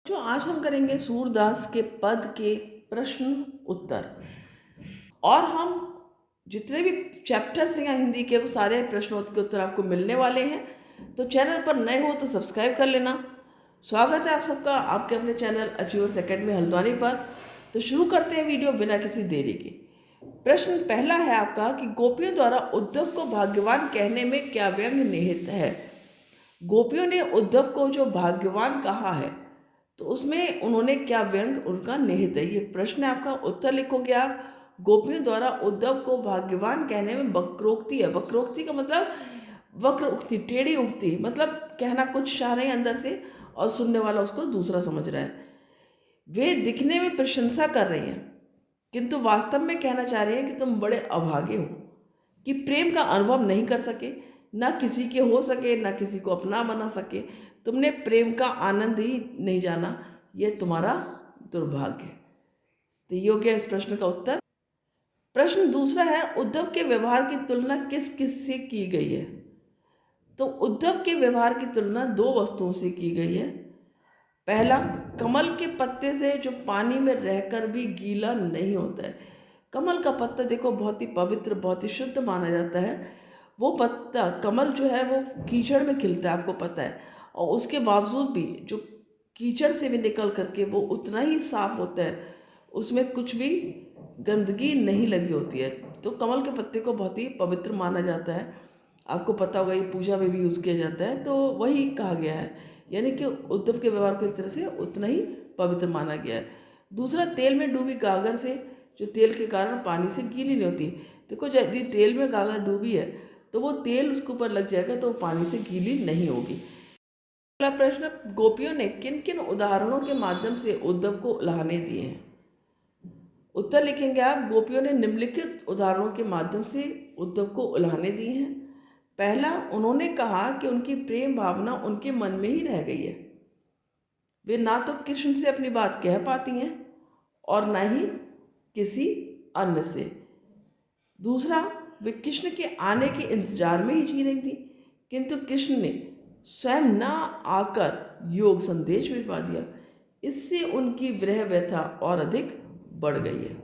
जो आज हम करेंगे सूरदास के पद के प्रश्न उत्तर। और हम जितने भी चैप्टर्स हैं हिंदी के वो सारे प्रश्नों के उत्तर आपको मिलने वाले हैं। तो चैनल पर नए हो तो सब्सक्राइब कर लेना। स्वागत है आप सबका आपके अपने चैनल अचीवर्स एकेडमी हल्द्वानी पर। तो शुरू करते हैं वीडियो बिना किसी देरी के। प्रश्न पहला है आपका कि गोपियों द्वारा उद्धव को भाग्यवान कहने में क्या व्यंग निहित है। गोपियों ने उद्धव को जो भाग्यवान कहा है तो उसमें उन्होंने क्या व्यंग उनका निहित है, ये प्रश्न है आपका। उत्तर लिखोगे आप। गोपियों द्वारा उद्धव को भाग्यवान कहने में वक्रोक्ति है। वक्रोक्ति का मतलब वक्र उक्ति, टेढ़ी उक्ति, मतलब कहना कुछ चाह रहे हैं अंदर से और सुनने वाला उसको दूसरा समझ रहा है। वे दिखने में प्रशंसा कर रही हैं किंतु वास्तव में कहना चाह रहे हैं कि तुम बड़े अभागे हो कि प्रेम का अनुभव नहीं कर सके, ना किसी के हो सके, ना किसी को अपना बना सके। तुमने प्रेम का आनंद ही नहीं जाना, यह तुम्हारा दुर्भाग्य है। तो ये हो गया इस प्रश्न का उत्तर। प्रश्न दूसरा है, उद्धव के व्यवहार की तुलना किस किस से की गई है। तो उद्धव के व्यवहार की तुलना दो वस्तुओं से की गई है। पहला, कमल के पत्ते से जो पानी में रहकर भी गीला नहीं होता है। कमल का पत्ता देखो बहुत ही पवित्र, बहुत ही शुद्ध माना जाता है। वो पत्ता कमल जो है वो कीचड़ में खिलता है, आपको पता है, और उसके बावजूद भी जो कीचड़ से भी निकल करके वो उतना ही साफ होता है, उसमें कुछ भी गंदगी नहीं लगी होती है। तो कमल के पत्ते को बहुत ही पवित्र माना जाता है। आपको पता होगा ये पूजा में भी यूज़ किया जाता है। तो वही कहा गया है, यानी कि उद्धव के व्यवहार को एक तरह से उतना ही पवित्र माना गया है। दूसरा, तेल में डूबी गागर से जो तेल के कारण पानी से गीली नहीं होती। देखो यदि तेल में गागर डूबी है तो वो तेल उसके ऊपर लग जाएगा तो पानी से गीली नहीं होगी। अगला प्रश्न, गोपियों ने किन किन उदाहरणों के माध्यम से उद्धव को उलाहने दिए हैं। उत्तर लिखेंगे आप। गोपियों ने निम्नलिखित उदाहरणों के माध्यम से उद्धव को उलाहने दिए हैं। पहला, उन्होंने कहा कि उनकी प्रेम भावना उनके मन में ही रह गई है। वे ना तो कृष्ण से अपनी बात कह पाती हैं और ना ही किसी अन्य से। दूसरा, वे कृष्ण के आने के इंतजार में ही जी रही थी किंतु कृष्ण ने स्वयं ना आकर योग संदेश भिजवा दिया। इससे उनकी विरह व्यथा और अधिक बढ़ गई है।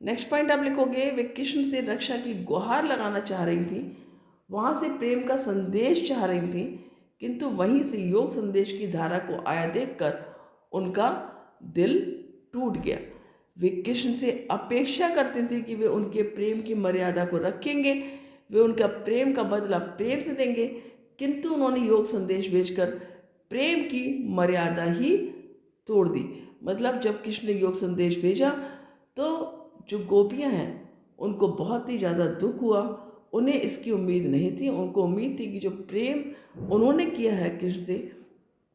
नेक्स्ट पॉइंट आप लिखोगे, वे कृष्ण से रक्षा की गुहार लगाना चाह रही थी, वहाँ से प्रेम का संदेश चाह रही थी किंतु वहीं से योग संदेश की धारा को आया देखकर उनका दिल टूट गया। वे कृष्ण से अपेक्षा करते थे कि वे उनके प्रेम की मर्यादा को रखेंगे, वे उनका प्रेम का बदला प्रेम से देंगे, किंतु उन्होंने योग संदेश भेजकर प्रेम की मर्यादा ही तोड़ दी। मतलब जब कृष्ण ने योग संदेश भेजा तो जो गोपियां हैं उनको बहुत ही ज़्यादा दुख हुआ। उन्हें इसकी उम्मीद नहीं थी। उनको उम्मीद थी कि जो प्रेम उन्होंने किया है कृष्ण से,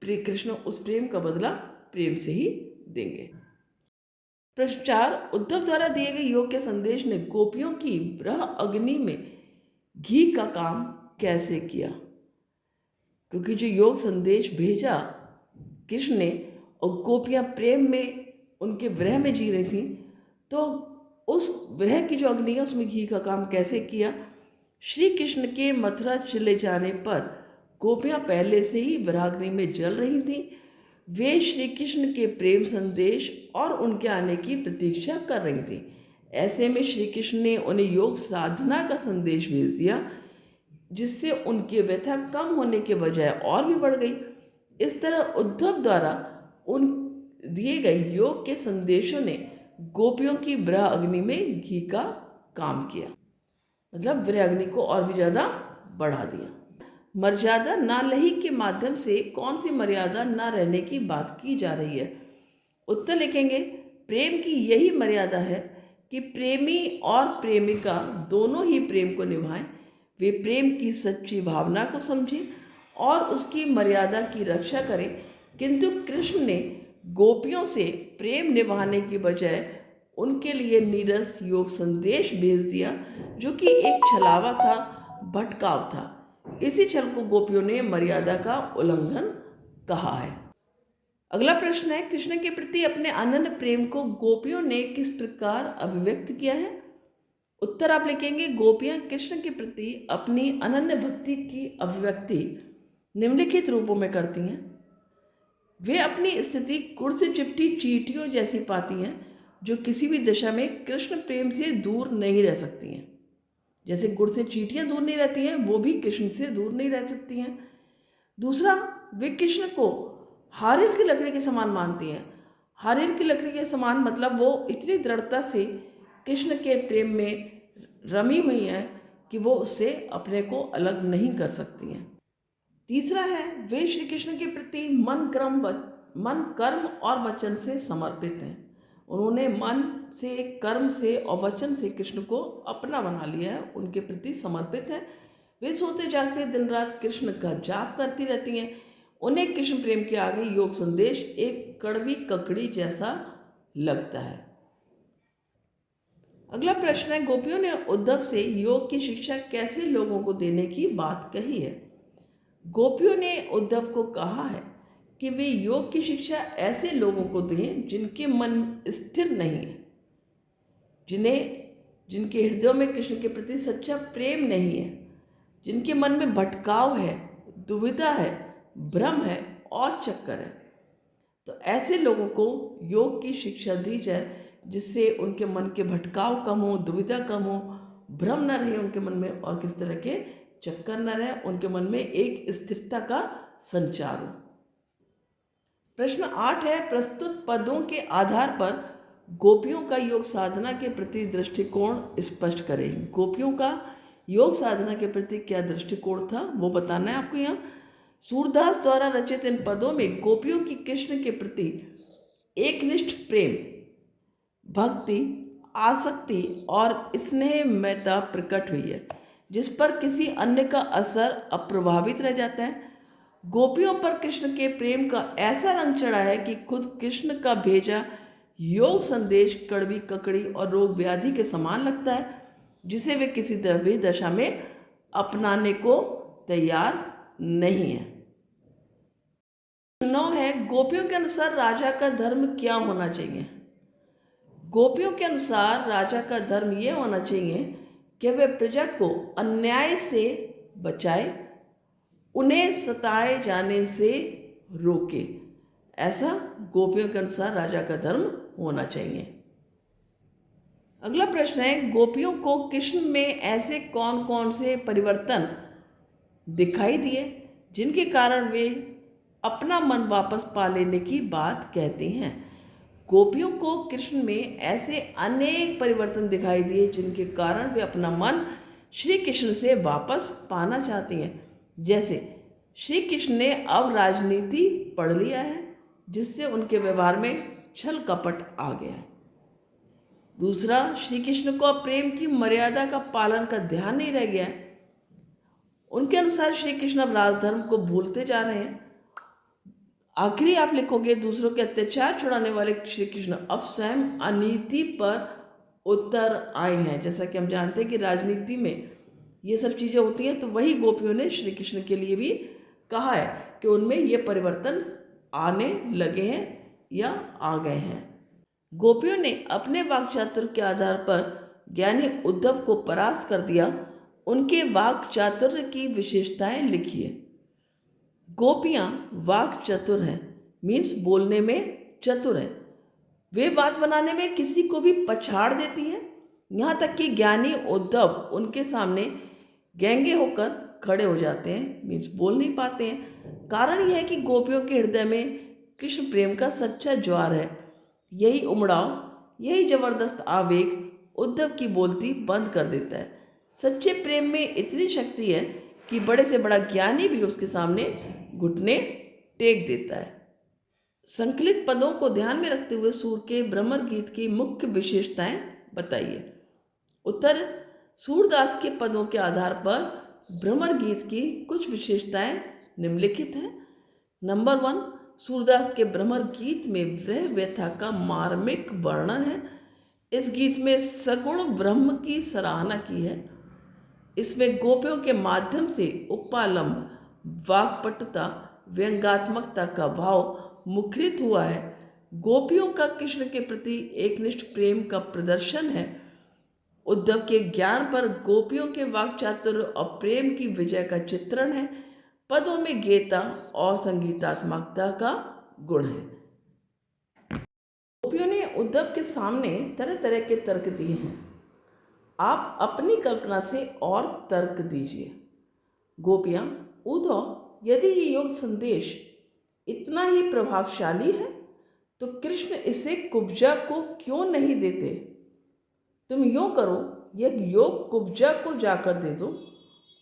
कृष्ण उस प्रेम का बदला प्रेम से ही देंगे। प्रश्न 4, उद्धव द्वारा दिए गए योग के संदेश ने गोपियों की ब्रह अग्नि में घी का काम कैसे किया। क्योंकि जो योग संदेश भेजा कृष्ण ने और गोपियाँ प्रेम में उनके विरह में जी रही थी, तो उस विरह की जो अग्नि है उसमें घी का काम कैसे किया। श्री कृष्ण के मथुरा चले जाने पर गोपियाँ पहले से ही विरहाग्नि में जल रही थीं। वे श्री कृष्ण के प्रेम संदेश और उनके आने की प्रतीक्षा कर रही थीं। ऐसे में श्री कृष्ण ने उन्हें योग साधना का संदेश भेज दिया जिससे उनकी व्यथा कम होने के बजाय और भी बढ़ गई। इस तरह उद्धव द्वारा उन दिए गए योग के संदेशों ने गोपियों की विरह अग्नि में घी का काम किया, मतलब विरह अग्नि को और भी ज़्यादा बढ़ा दिया। मर्यादा ना लही के माध्यम से कौन सी मर्यादा ना रहने की बात की जा रही है। उत्तर लिखेंगे, प्रेम की यही मर्यादा है कि प्रेमी और प्रेमिका दोनों ही प्रेम को निभाएं, वे प्रेम की सच्ची भावना को समझें और उसकी मर्यादा की रक्षा करें। किंतु कृष्ण ने गोपियों से प्रेम निभाने की बजाय उनके लिए नीरस योग संदेश भेज दिया जो कि एक छलावा था, भटकाव था। इसी छल को गोपियों ने मर्यादा का उल्लंघन कहा है। अगला प्रश्न है, कृष्ण के प्रति अपने अनन्य प्रेम को गोपियों ने किस प्रकार अभिव्यक्त किया है। उत्तर आप लिखेंगे, गोपियां कृष्ण के प्रति अपनी अनन्य भक्ति की अभिव्यक्ति निम्नलिखित रूपों में करती हैं। वे अपनी स्थिति गुड़ से चिपटी चींटियों जैसी पाती हैं जो किसी भी दिशा में कृष्ण प्रेम से दूर नहीं रह सकती हैं। जैसे गुड़ से चींटियाँ दूर नहीं रहती हैं, वो भी कृष्ण से दूर नहीं रह सकती हैं। दूसरा, वे कृष्ण को हारिल की लकड़ी के समान मानती हैं। हारिल की लकड़ी के समान मतलब वो इतनी दृढ़ता से कृष्ण के प्रेम में रमी हुई हैं कि वो उससे अपने को अलग नहीं कर सकती हैं। तीसरा है, वे श्री कृष्ण के प्रति मन कर्म और वचन से समर्पित हैं। उन्होंने मन से, कर्म से और वचन से कृष्ण को अपना बना लिया है, उनके प्रति समर्पित है। वे सोते जागते दिन रात कृष्ण का जाप करती रहती हैं। उन्हें कृष्ण प्रेम के आगे योग संदेश एक कड़वी ककड़ी जैसा लगता है। अगला प्रश्न है, गोपियों ने उद्धव से योग की शिक्षा कैसे लोगों को देने की बात कही है। गोपियों ने उद्धव को कहा है कि वे योग की शिक्षा ऐसे लोगों को दें जिनके मन स्थिर नहीं है, जिनके हृदयों में कृष्ण के प्रति सच्चा प्रेम नहीं है, जिनके मन में भटकाव है, दुविधा है, भ्रम है और चक्कर है। तो ऐसे लोगों को योग की शिक्षा दी जाए जिससे उनके मन के भटकाव कम हो, दुविधा कम हो, भ्रम न रहे उनके मन में और किस तरह के चक्कर न रहे, उनके मन में एक स्थिरता का संचार हो। प्रश्न 8 है, प्रस्तुत पदों के आधार पर गोपियों का योग साधना के प्रति दृष्टिकोण स्पष्ट करें। गोपियों का योग साधना के प्रति क्या दृष्टिकोण था वो बताना है आपको। यहाँ सूरदास द्वारा रचित इन पदों में गोपियों की कृष्ण के प्रति एकनिष्ठ प्रेम, भक्ति, आसक्ति और स्नेहमयता प्रकट हुई है, जिस पर किसी अन्य का असर अप्रभावित रह जाता है। गोपियों पर कृष्ण के प्रेम का ऐसा रंग चढ़ा है कि खुद कृष्ण का भेजा योग संदेश कड़वी ककड़ी और रोग व्याधि के समान लगता है, जिसे वे किसी भी दशा में अपनाने को तैयार नहीं है। 9 है, गोपियों के अनुसार राजा का धर्म क्या होना चाहिए। गोपियों के अनुसार राजा का धर्म यह होना चाहिए कि वह प्रजा को अन्याय से बचाए, उन्हें सताए जाने से रोके। ऐसा गोपियों के अनुसार राजा का धर्म होना चाहिए। अगला प्रश्न है, गोपियों को कृष्ण में ऐसे कौन कौन से परिवर्तन दिखाई दिए जिनके कारण वे अपना मन वापस पा लेने की बात कहती हैं। गोपियों को कृष्ण में ऐसे अनेक परिवर्तन दिखाई दिए जिनके कारण वे अपना मन श्री कृष्ण से वापस पाना चाहती हैं। जैसे श्री कृष्ण ने अब राजनीति पढ़ लिया है, जिससे उनके व्यवहार में छल कपट आ गया है। दूसरा, श्री कृष्ण को अब प्रेम की मर्यादा का पालन का ध्यान नहीं रह गया है। उनके अनुसार श्री कृष्ण अब राजधर्म को भूलते जा रहे हैं। आखिरी आप लिखोगे, दूसरों के अत्याचार छुड़ाने वाले श्री कृष्ण अब स्वयं अनीति पर उतर आए हैं। जैसा कि हम जानते हैं कि राजनीति में ये सब चीज़ें होती हैं, तो वही गोपियों ने श्री कृष्ण के लिए भी कहा है कि उनमें ये परिवर्तन आने लगे हैं या आ गए हैं। गोपियों ने अपने वाक्चातुर्य के आधार पर ज्ञानी उद्धव को परास्त कर दिया। उनके वाक्चातुर्य की विशेषताएं लिखिए। गोपियाँ वाक चतुर हैं, मीन्स बोलने में चतुर हैं। वे बात बनाने में किसी को भी पछाड़ देती हैं, यहाँ तक कि ज्ञानी उद्धव उनके सामने गैंगे होकर खड़े हो जाते हैं, मीन्स बोल नहीं पाते हैं। कारण यह है कि गोपियों के हृदय में कृष्ण प्रेम का सच्चा ज्वार है। यही उमड़ाव, यही जबरदस्त आवेग उद्धव की बोलती बंद कर देता है। सच्चे प्रेम में इतनी शक्ति है कि बड़े से बड़ा ज्ञानी भी उसके सामने घुटने टेक देता है। संकलित पदों को ध्यान में रखते हुए सूर के भ्रमर गीत की मुख्य विशेषताएं बताइए। उत्तर, सूरदास के पदों के आधार पर भ्रमर गीत की कुछ विशेषताएं निम्नलिखित हैं। नंबर 1, सूरदास के भ्रमर गीत में वह व्यथा का मार्मिक वर्णन है। इस गीत में सगुण ब्रह्म की सराहना की है। इसमें गोपियों के माध्यम से उपालंब, वाक्पटुता, व्यंगात्मकता का भाव मुखरित हुआ है। गोपियों का कृष्ण के प्रति एकनिष्ठ प्रेम का प्रदर्शन है। उद्धव के ज्ञान पर गोपियों के वाक्चातुर्य और प्रेम की विजय का चित्रण है। पदों में गीता और संगीतात्मकता का गुण है। गोपियों ने उद्धव के सामने तरह तरह के तर्क दिए हैं। आप अपनी कल्पना से और तर्क दीजिए। गोपियाँ, उद्धव, यदि ये योग संदेश इतना ही प्रभावशाली है तो कृष्ण इसे कुब्जा को क्यों नहीं देते? तुम यूँ करो, यह योग कुब्जा को जाकर दे दो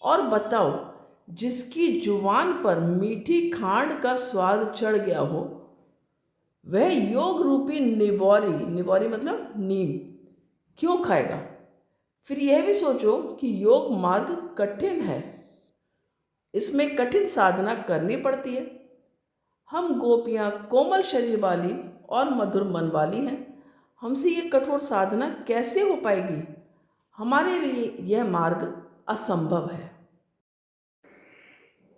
और बताओ, जिसकी जुबान पर मीठी खांड का स्वाद चढ़ गया हो, वह योग रूपी निबौरी, निबौरी मतलब नीम, क्यों खाएगा? फिर यह भी सोचो कि योग मार्ग कठिन है, इसमें कठिन साधना करनी पड़ती है। हम गोपियाँ कोमल शरीर वाली और मधुर मन वाली हैं, हमसे ये कठोर साधना कैसे हो पाएगी? हमारे लिए यह मार्ग असंभव है।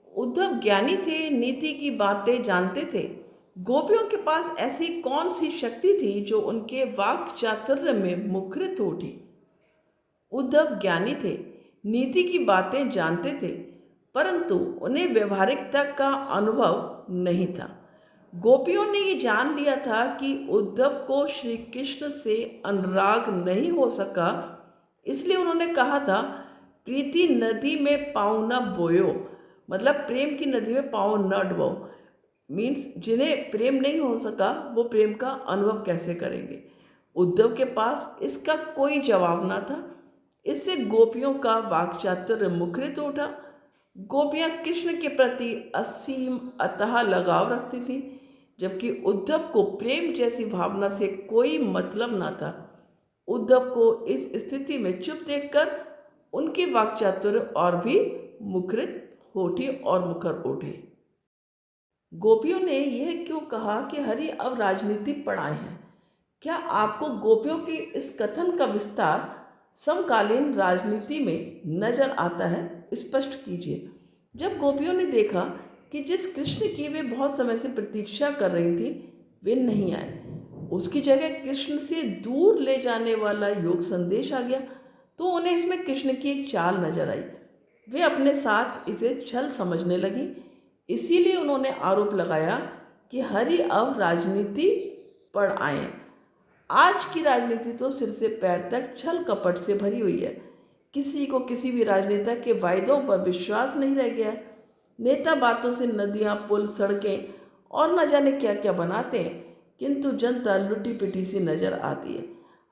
उद्धव ज्ञानी थे, नीति की बातें जानते थे। गोपियों के पास ऐसी कौन सी शक्ति थी जो उनके वाक् चातुर्य में मुखरित हो उठी? उद्धव ज्ञानी थे, नीति की बातें जानते थे, परंतु उन्हें व्यवहारिकता का अनुभव नहीं था। गोपियों ने ये जान लिया था कि उद्धव को श्री कृष्ण से अनुराग नहीं हो सका, इसलिए उन्होंने कहा था, प्रीति नदी में पाँव न बोयो, मतलब प्रेम की नदी में पाँव न डुबाओ। मीन्स जिन्हें प्रेम नहीं हो सका वो प्रेम का अनुभव कैसे करेंगे? उद्धव के पास इसका कोई जवाब ना था। इससे गोपियों का वाक्चातुर्य मुखरित उठा। गोपियाँ कृष्ण के प्रति असीम अतः लगाव रखती थीं, जबकि उद्धव को प्रेम जैसी भावना से कोई मतलब ना था। उद्धव को इस स्थिति में चुप देखकर उनकी वाक्चातुर्य और भी मुखरित हो उठी और मुखर उठी। गोपियों ने यह क्यों कहा कि हरि अब राजनीति पर आए हैं? क्या आपको गोपियों के इस कथन का विस्तार समकालीन राजनीति में नजर आता है? स्पष्ट कीजिए। जब गोपियों ने देखा कि जिस कृष्ण की वे बहुत समय से प्रतीक्षा कर रही थी वे नहीं आए, उसकी जगह कृष्ण से दूर ले जाने वाला योग संदेश आ गया, तो उन्हें इसमें कृष्ण की एक चाल नजर आई। वे अपने साथ इसे छल समझने लगी। इसीलिए उन्होंने आरोप लगाया कि हरि अब राजनीति पर आए। आज की राजनीति तो सिर से पैर तक छल कपट से भरी हुई है। किसी को किसी भी राजनेता के वायदों पर विश्वास नहीं रह गया है। नेता बातों से नदियाँ, पुल, सड़कें और न जाने क्या क्या बनाते हैं, किंतु जनता लुटी पिटी सी नजर आती है।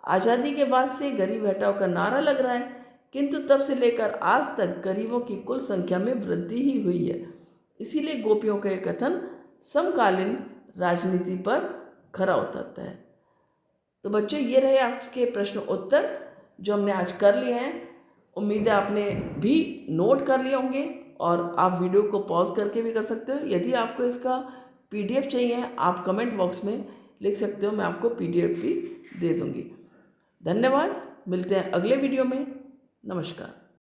आज़ादी के बाद से गरीब हटाओ का नारा लग रहा है, किंतु तब से लेकर आज तक गरीबों की कुल संख्या में वृद्धि ही हुई है। इसीलिए गोपियों का यह कथन समकालीन राजनीति पर खरा उतरता है। तो बच्चों, ये रहे आपके प्रश्न उत्तर जो हमने आज कर लिए हैं। उम्मीद है आपने भी नोट कर लिए होंगे और आप वीडियो को पॉज करके भी कर सकते हो। यदि आपको इसका PDF चाहिए, आप कमेंट बॉक्स में लिख सकते हो, मैं आपको PDF भी दे दूँगी। धन्यवाद, मिलते हैं अगले वीडियो में। नमस्कार।